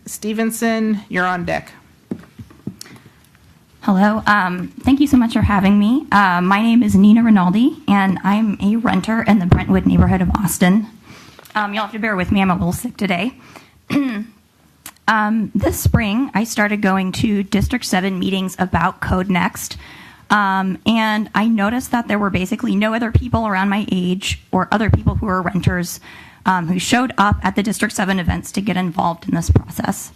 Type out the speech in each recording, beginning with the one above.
Stevenson, you're on deck. Hello. Thank you so much for having me. My name is Nina Rinaldi, and I'm a renter in the Brentwood neighborhood of Austin. You'll have to bear with me. I'm a little sick today. This spring, I started going to District 7 meetings about Code Next, and I noticed that there were basically no other people around my age or other people who were renters who showed up at the District 7 events to get involved in this process.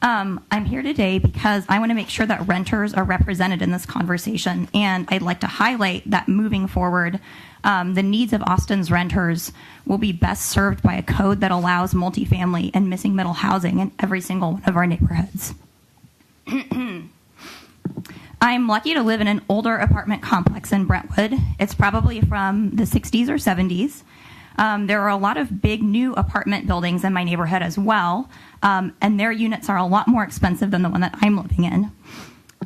I'm here today because I want to make sure that renters are represented in this conversation, and I'd like to highlight that moving forward, the needs of Austin's renters will be best served by a code that allows multifamily and missing middle housing in every single one of our neighborhoods. I'm lucky to live in an older apartment complex in Brentwood. It's probably from the 60s or 70s. There are a lot of big new apartment buildings in my neighborhood as well, and their units are a lot more expensive than the one that I'm living in.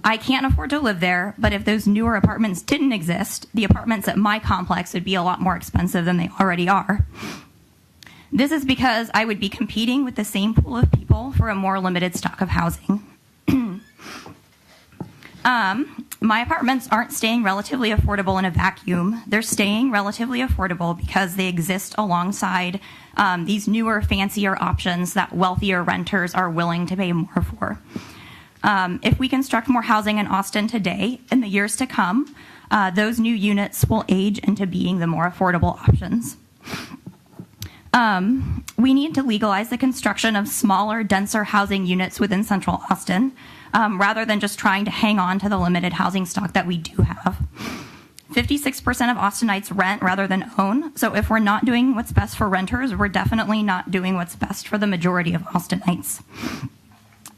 I can't afford to live there, but if those newer apartments didn't exist, the apartments at my complex would be a lot more expensive than they already are. This is because I would be competing with the same pool of people for a more limited stock of housing. My apartments aren't staying relatively affordable in a vacuum. They're staying relatively affordable because they exist alongside these newer, fancier options that wealthier renters are willing to pay more for. If we construct more housing in Austin today, in the years to come, those new units will age into being the more affordable options. We need to legalize the construction of smaller, denser housing units within Central Austin, rather than just trying to hang on to the limited housing stock that we do have. 56% of Austinites rent rather than own, so if we're not doing what's best for renters, we're definitely not doing what's best for the majority of Austinites.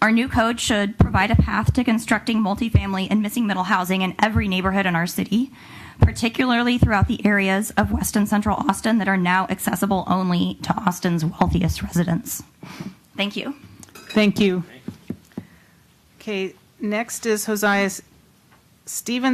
Our new code should provide a path to constructing multifamily and missing middle housing in every neighborhood in our city, particularly throughout the areas of West and Central Austin that are now accessible only to Austin's wealthiest residents. Thank you. Thank you. Okay, next is Hosea Stevenson.